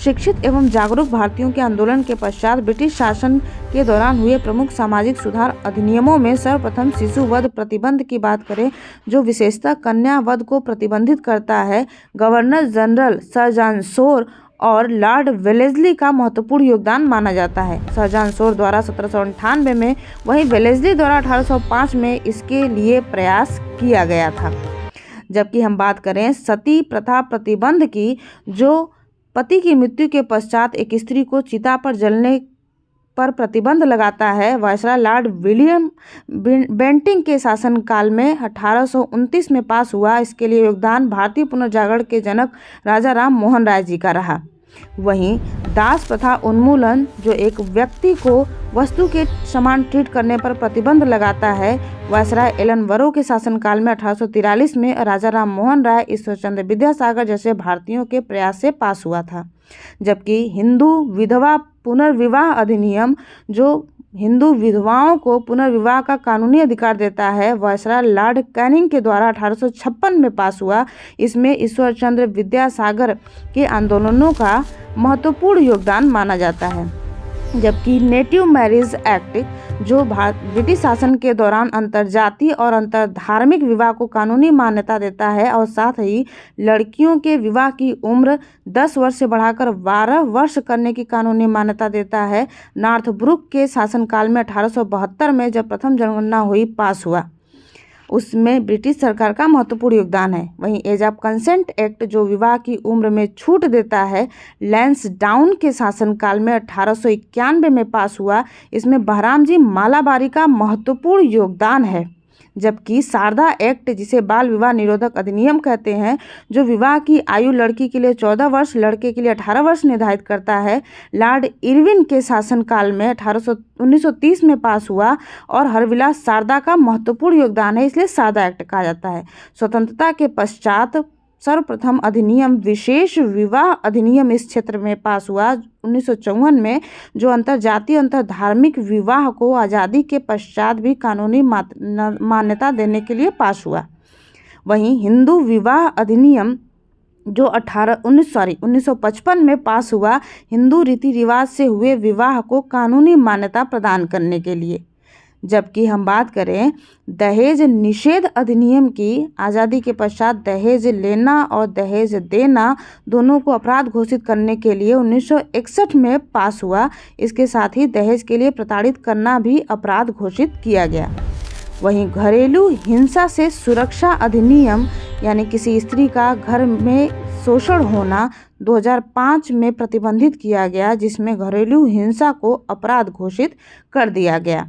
शिक्षित एवं जागरूक भारतीयों के आंदोलन के पश्चात ब्रिटिश शासन के दौरान हुए प्रमुख सामाजिक सुधार अधिनियमों में सर्वप्रथम शिशु वध प्रतिबंध की बात करें, जो विशेषतः कन्या वध को प्रतिबंधित करता है, governor general sir John Shore और लॉर्ड वेलेस्ली का महत्वपूर्ण योगदान माना जाता है। सर जॉन शोर द्वारा 1798 में, वहीं वेलेस्ली द्वारा 1805 में इसके लिए प्रयास किया गया था। जबकि हम बात करें सती प्रथा प्रतिबंध की, जो पति की मृत्यु के पश्चात एक स्त्री को चिता पर जलने पर प्रतिबंध लगाता है, वायसराय लॉर्ड विलियम बेंटिंक के शासनकाल में 1829 में पास हुआ। इसके लिए योगदान भारतीय पुनर्जागरण के जनक राजा राम मोहन राय जी का रहा। वहीं दास प्रथा उन्मूलन, जो एक व्यक्ति को वस्तु के समान ट्रीट करने पर प्रतिबंध लगाता है, वायसराय एलन बरो के शासनकाल में 1843 में राजा राम मोहन राय, ईश्वरचंद्र विद्यासागर जैसे भारतीयों के प्रयास से पास हुआ था। जबकि हिंदू विधवा पुनर्विवाह अधिनियम, जो हिंदू विधवाओं को पुनर्विवाह का कानूनी अधिकार देता है, वायसराय लॉर्ड कैनिंग के द्वारा 1856 में पास हुआ। इसमें ईश्वरचंद्र विद्यासागर के आंदोलनों का महत्वपूर्ण योगदान माना जाता है। जबकि नेटिव मैरिज एक्ट, जो ब्रिटिश शासन के दौरान अंतरजातीय और अंतरधार्मिक विवाह को कानूनी मान्यता देता है और साथ ही लड़कियों के विवाह की उम्र 10 वर्ष से बढ़ाकर 12 वर्ष करने की कानूनी मान्यता देता है, नॉर्थब्रुक के शासनकाल में 1872 में जब प्रथम जनगणना हुई पास हुआ, उसमें ब्रिटिश सरकार का महत्वपूर्ण योगदान है। वहीं एज ऑफ कंसेंट एक्ट, जो विवाह की उम्र में छूट देता है, लैंसडाउन के शासनकाल में 1891 में पास हुआ। इसमें बहराम जी मालाबारी का महत्वपूर्ण योगदान है। जबकि शारदा एक्ट, जिसे बाल विवाह निरोधक अधिनियम कहते हैं, जो विवाह की आयु लड़की के लिए 14 वर्ष, लड़के के लिए 18 वर्ष निर्धारित करता है, लॉर्ड इरविन के शासनकाल में 1930 में पास हुआ और हरविलास शारदा का महत्वपूर्ण योगदान है, इसलिए शारदा एक्ट कहा जाता है। स्वतंत्रता के पश्चात सर्वप्रथम अधिनियम विशेष विवाह अधिनियम इस क्षेत्र में पास हुआ 1954 में, जो अंतरजातीय अंतरधार्मिक विवाह को आज़ादी के पश्चात भी कानूनी मान्यता देने के लिए पास हुआ। वहीं हिंदू विवाह अधिनियम, जो 1955 में पास हुआ, हिंदू रीति रिवाज से हुए विवाह को कानूनी मान्यता प्रदान करने के लिए। जबकि हम बात करें दहेज निषेध अधिनियम की, आज़ादी के पश्चात दहेज लेना और दहेज देना दोनों को अपराध घोषित करने के लिए 1961 में पास हुआ। इसके साथ ही दहेज के लिए प्रताड़ित करना भी अपराध घोषित किया गया। वहीं घरेलू हिंसा से सुरक्षा अधिनियम, यानी किसी स्त्री का घर में शोषण होना, 2005 में प्रतिबंधित किया गया, जिसमें घरेलू हिंसा को अपराध घोषित कर दिया गया।